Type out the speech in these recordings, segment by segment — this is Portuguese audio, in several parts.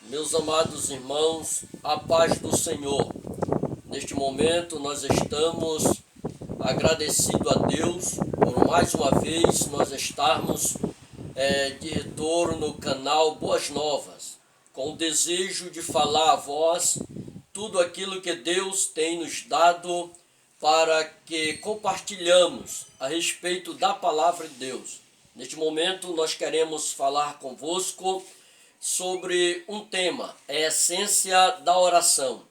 Meus amados irmãos, a paz do Senhor. Neste momento nós estamos agradecidos a Deus por mais uma vez nós estarmos de retorno no canal Boas Novas, com o desejo de falar a vós tudo aquilo que Deus tem nos dado para que compartilhamos a respeito da palavra de Deus. Neste momento nós queremos falar convosco sobre um tema, a essência da oração.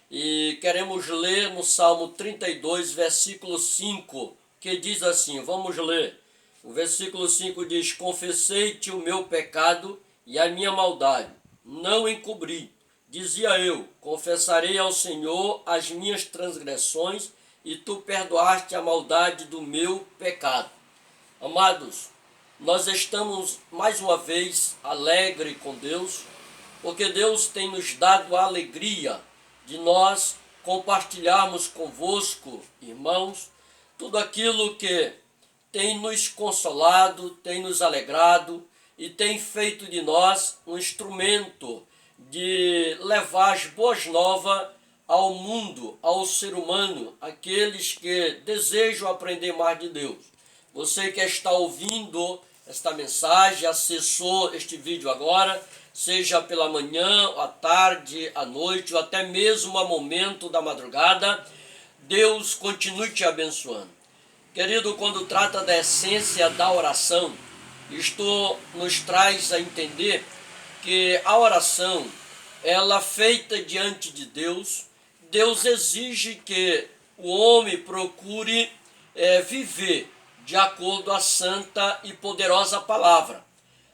E queremos ler no Salmo 32, versículo 5, que diz assim, vamos ler. O versículo 5 diz, confessei-te o meu pecado e a minha maldade, não encobri. Dizia eu, confessarei ao Senhor as minhas transgressões e tu perdoaste a maldade do meu pecado. Amados, nós estamos mais uma vez alegres com Deus, porque Deus tem nos dado a alegria de nós compartilharmos convosco, irmãos, tudo aquilo que tem nos consolado, tem nos alegrado e tem feito de nós um instrumento de levar as boas novas ao mundo, ao ser humano, aqueles que desejam aprender mais de Deus. Você que está ouvindo esta mensagem, acessou este vídeo agora, seja pela manhã, à tarde, à noite, ou até mesmo a momento da madrugada, Deus continue te abençoando. Querido, quando trata da essência da oração, isto nos traz a entender que a oração, ela feita diante de Deus, Deus exige que o homem procure viver de acordo à santa e poderosa palavra.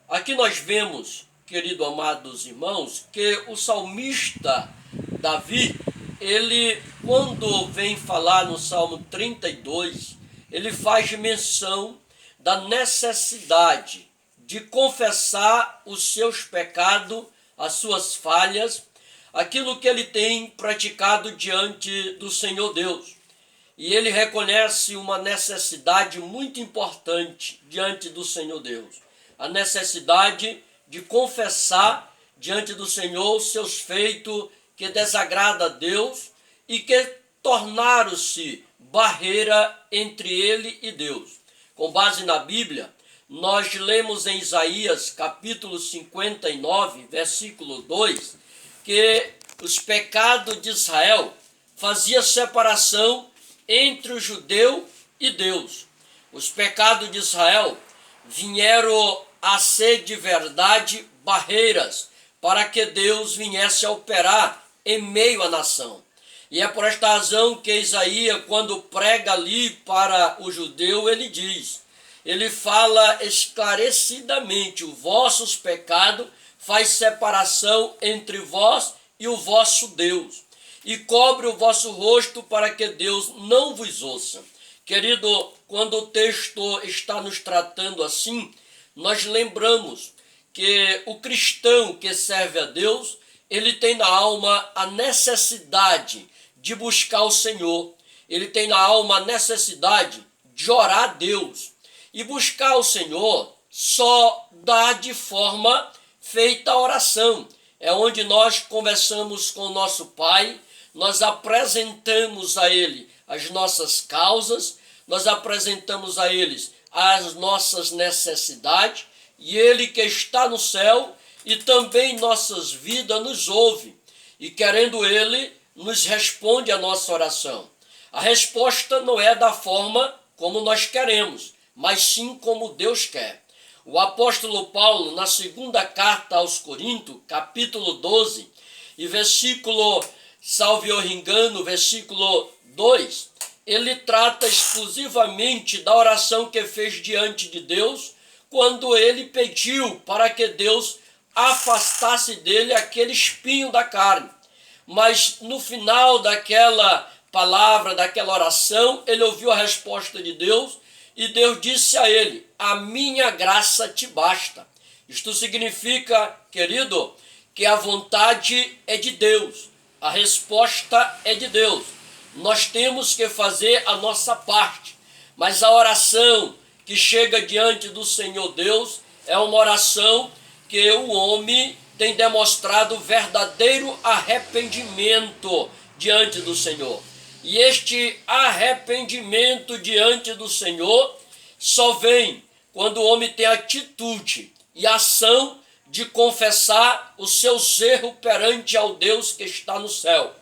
Aqui nós vemos, querido amados irmãos, que o salmista Davi, ele quando vem falar no Salmo 32, ele faz menção da necessidade de confessar os seus pecados, as suas falhas, aquilo que ele tem praticado diante do Senhor Deus. E ele reconhece uma necessidade muito importante diante do Senhor Deus. A necessidade de confessar diante do Senhor os seus feitos que desagrada a Deus e que tornaram-se barreira entre ele e Deus. Com base na Bíblia, nós lemos em Isaías capítulo 59, versículo 2, que os pecados de Israel faziam separação entre o judeu e Deus. Os pecados de Israel vieram a ser de verdade barreiras para que Deus viesse a operar em meio à nação. E é por esta razão que Isaías, quando prega ali para o judeu, ele fala esclarecidamente, os vossos pecados faz separação entre vós e o vosso Deus, e cobre o vosso rosto para que Deus não vos ouça. Querido, quando o texto está nos tratando assim, nós lembramos que o cristão que serve a Deus, ele tem na alma a necessidade de buscar o Senhor, ele tem na alma a necessidade de orar a Deus. E buscar o Senhor só dá de forma feita a oração. É onde nós conversamos com o nosso Pai, nós apresentamos a Ele as nossas causas, nós apresentamos a Ele as nossas necessidades, e Ele que está no céu e também nossas vidas nos ouve, e querendo Ele, nos responde a nossa oração. A resposta não é da forma como nós queremos, mas sim como Deus quer. O apóstolo Paulo, na segunda carta aos Coríntios, capítulo 12, e versículo, salve o engano, versículo 2, ele trata exclusivamente da oração que fez diante de Deus, quando ele pediu para que Deus afastasse dele aquele espinho da carne. Mas no final daquela palavra, daquela oração, ele ouviu a resposta de Deus, e Deus disse a ele, a minha graça te basta. Isto significa, querido, que a vontade é de Deus, a resposta é de Deus. Nós temos que fazer a nossa parte, mas a oração que chega diante do Senhor Deus é uma oração que o homem tem demonstrado verdadeiro arrependimento diante do Senhor. E este arrependimento diante do Senhor só vem quando o homem tem atitude e ação de confessar os seus erros perante ao Deus que está no céu.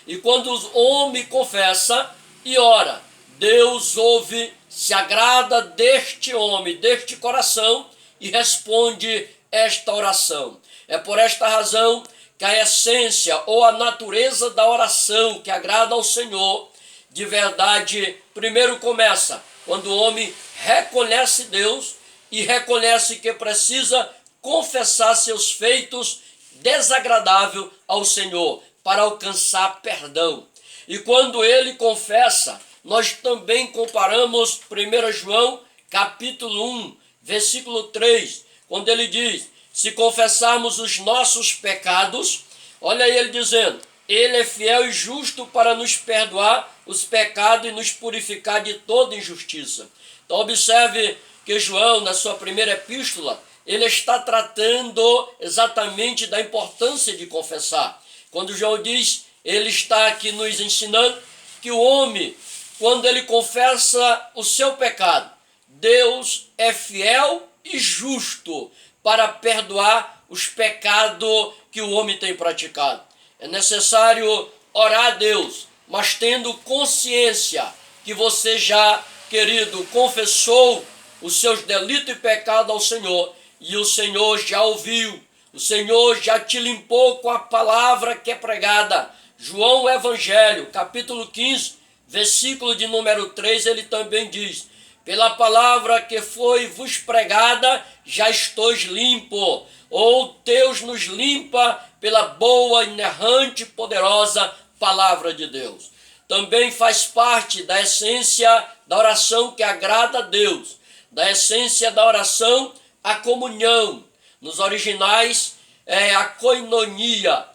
E quando o homem confessa e ora, Deus ouve, se agrada deste homem, deste coração e responde esta oração. É por esta razão que a essência ou a natureza da oração que agrada ao Senhor, de verdade, primeiro começa quando o homem reconhece Deus e reconhece que precisa confessar seus feitos desagradáveis ao Senhor para alcançar perdão. E quando ele confessa, nós também comparamos 1 João capítulo 1, versículo 3, quando ele diz, se confessarmos os nossos pecados, olha ele dizendo, ele é fiel e justo para nos perdoar os pecados e nos purificar de toda injustiça. Então observe que João, na sua primeira epístola, ele está tratando exatamente da importância de confessar. Quando João diz, ele está aqui nos ensinando que o homem, quando ele confessa o seu pecado, Deus é fiel e justo para perdoar os pecados que o homem tem praticado. É necessário orar a Deus, mas tendo consciência que você já, querido, confessou os seus delitos e pecados ao Senhor, e o Senhor já ouviu, o Senhor já te limpou com a palavra que é pregada. João Evangelho, capítulo 15, versículo de número 3, ele também diz, pela palavra que foi vos pregada, já estou limpo. Ou Deus nos limpa pela boa, inerrante, poderosa palavra de Deus. Também faz parte da essência da oração que agrada a Deus, da essência da oração, a comunhão. Nos originais, a koinonia.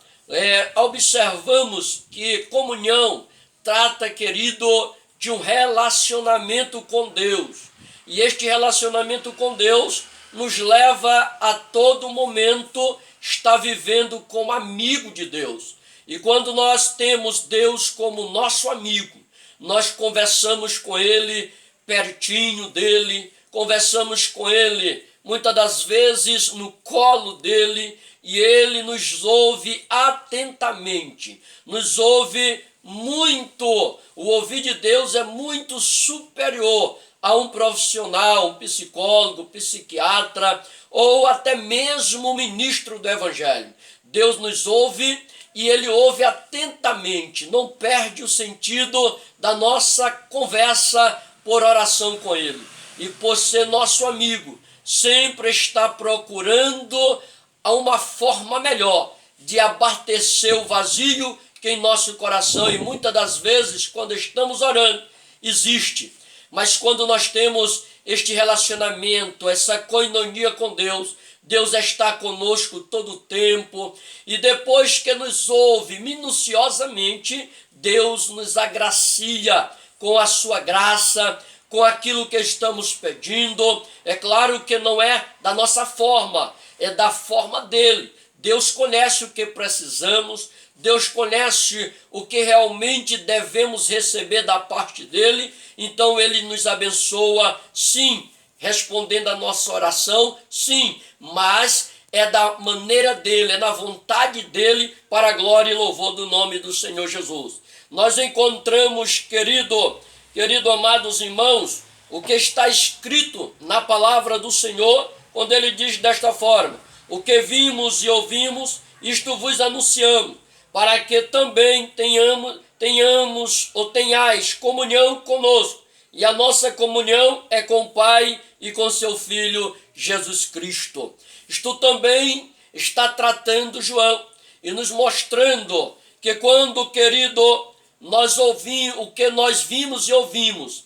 Observamos que comunhão trata, querido, de um relacionamento com Deus. E este relacionamento com Deus nos leva a todo momento estar vivendo como amigo de Deus. E quando nós temos Deus como nosso amigo, nós conversamos com Ele pertinho dEle, conversamos com Ele muitas das vezes no colo dEle, e Ele nos ouve atentamente, nos ouve muito. O ouvir de Deus é muito superior a um profissional, um psicólogo, psiquiatra ou até mesmo um ministro do Evangelho. Deus nos ouve e Ele ouve atentamente, não perde o sentido da nossa conversa por oração com Ele. E por ser nosso amigo, sempre está procurando uma forma melhor de abastecer o vazio que em nosso coração, e muitas das vezes, quando estamos orando, existe. Mas quando nós temos este relacionamento, essa koinonia com Deus, Deus está conosco todo o tempo, e depois que nos ouve minuciosamente, Deus nos agracia com a sua graça, com aquilo que estamos pedindo. É claro que não é da nossa forma, é da forma dele. Deus conhece o que precisamos, Deus conhece o que realmente devemos receber da parte dele, então ele nos abençoa, sim, respondendo a nossa oração, sim, mas é da maneira dele, é na vontade dele, para a glória e louvor do nome do Senhor Jesus. Nós encontramos, querido, amados irmãos, o que está escrito na palavra do Senhor, quando ele diz desta forma, o que vimos e ouvimos, isto vos anunciamos, para que também tenhais comunhão conosco. E a nossa comunhão é com o Pai e com seu Filho Jesus Cristo. Isto também está tratando João e nos mostrando que quando, querido, nós ouvimos o que nós vimos e ouvimos,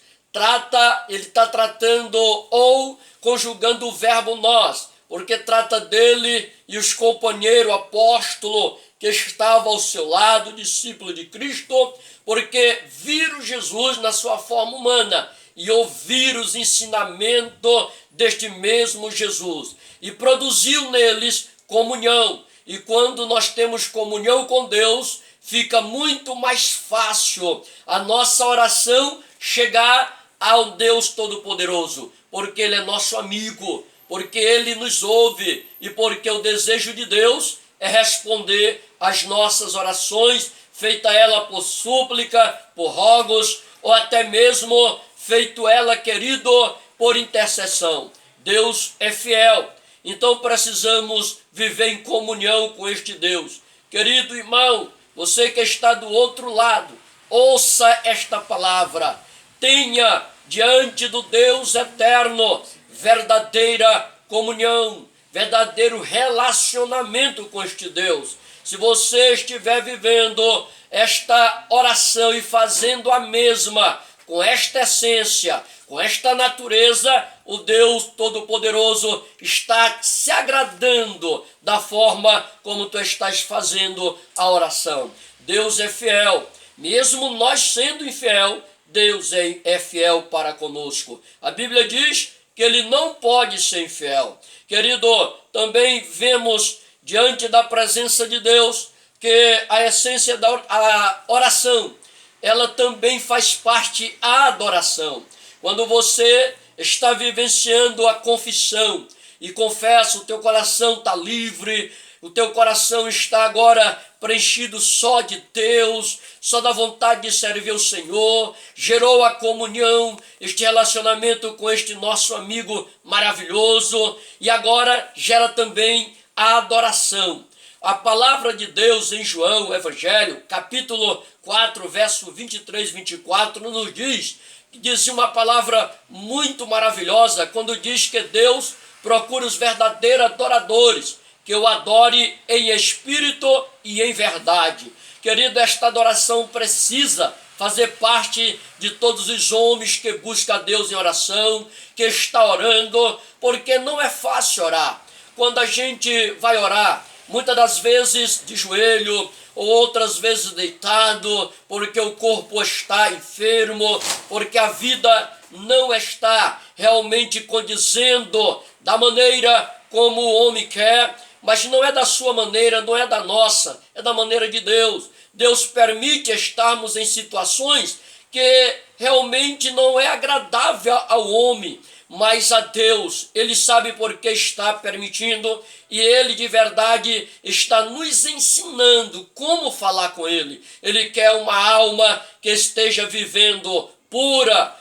ele está tratando ou conjugando o verbo nós, porque trata dele e os companheiros, apóstolo, que estava ao seu lado, discípulo de Cristo, porque viram Jesus na sua forma humana e ouviram os ensinamentos deste mesmo Jesus. E produziu neles comunhão. E quando nós temos comunhão com Deus, fica muito mais fácil a nossa oração chegar ao Deus Todo-Poderoso, porque Ele é nosso amigo, porque Ele nos ouve e porque o desejo de Deus é responder às nossas orações, feita ela por súplica, por rogos, ou até mesmo feito ela, querido, por intercessão. Deus é fiel, então precisamos viver em comunhão com este Deus. Querido irmão, você que está do outro lado, ouça esta palavra. Tenha diante do Deus eterno verdadeira comunhão, verdadeiro relacionamento com este Deus. Se você estiver vivendo esta oração e fazendo a mesma, com esta essência, com esta natureza, o Deus Todo-Poderoso está se agradando da forma como tu estás fazendo a oração. Deus é fiel, mesmo nós sendo infiel, Deus é fiel para conosco. A Bíblia diz que Ele não pode ser infiel. Querido, também vemos diante da presença de Deus que a essência da oração, ela também faz parte da adoração. Quando você está vivenciando a confissão e confessa, o teu coração está livre, o teu coração está agora preenchido só de Deus, só da vontade de servir o Senhor, gerou a comunhão, este relacionamento com este nosso amigo maravilhoso, e agora gera também a adoração. A palavra de Deus em João, o Evangelho, capítulo 4, verso 23 e 24, nos diz uma palavra muito maravilhosa, quando diz que Deus procura os verdadeiros adoradores, que o adore em espírito e em verdade. Querido, esta adoração precisa fazer parte de todos os homens que buscam a Deus em oração, que está orando, porque não é fácil orar. Quando a gente vai orar, muitas das vezes de joelho, ou outras vezes deitado, porque o corpo está enfermo, porque a vida não está realmente condizendo da maneira como o homem quer, mas não é da sua maneira, não é da nossa, é da maneira de Deus. Deus permite estarmos em situações que realmente não é agradável ao homem, mas a Deus, Ele sabe por que está permitindo, e Ele de verdade está nos ensinando como falar com Ele. Ele quer uma alma que esteja vivendo pura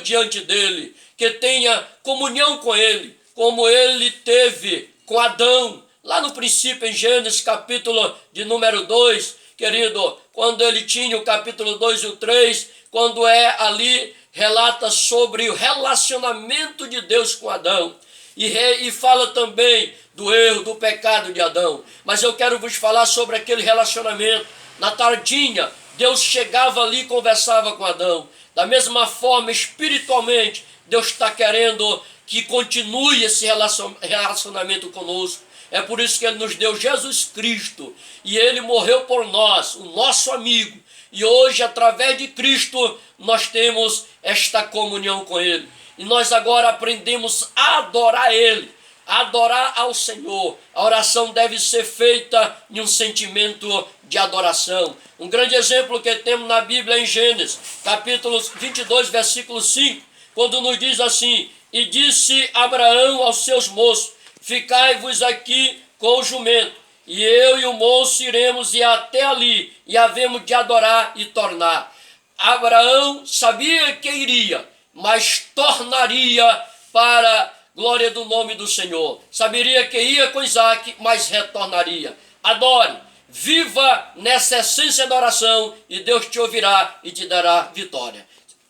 diante dEle, que tenha comunhão com Ele, como Ele teve com Adão, lá no princípio em Gênesis capítulo de número 2, querido, quando ele tinha o capítulo 2 e o 3, quando ali relata sobre o relacionamento de Deus com Adão, e fala também do erro, do pecado de Adão. Mas eu quero vos falar sobre aquele relacionamento. Na tardinha, Deus chegava ali e conversava com Adão. Da mesma forma, espiritualmente, Deus está querendo que continue esse relacionamento conosco. É por isso que Ele nos deu Jesus Cristo, e Ele morreu por nós, o nosso amigo. E hoje, através de Cristo, nós temos esta comunhão com Ele. E nós agora aprendemos a adorar Ele, a adorar ao Senhor. A oração deve ser feita em um sentimento de adoração. Um grande exemplo que temos na Bíblia é em Gênesis, capítulo 22, versículo 5, quando nos diz assim: e disse Abraão aos seus moços, ficai-vos aqui com o jumento, e eu e o moço iremos ir até ali, e havemos de adorar e tornar. Abraão sabia que iria, mas tornaria para glória do nome do Senhor. Saberia que ia com Isaac, mas retornaria. Adore, viva nessa essência da oração, e Deus te ouvirá e te dará vitória.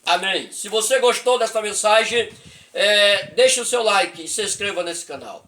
Amém. Se você gostou desta mensagem, deixe o seu like e se inscreva nesse canal.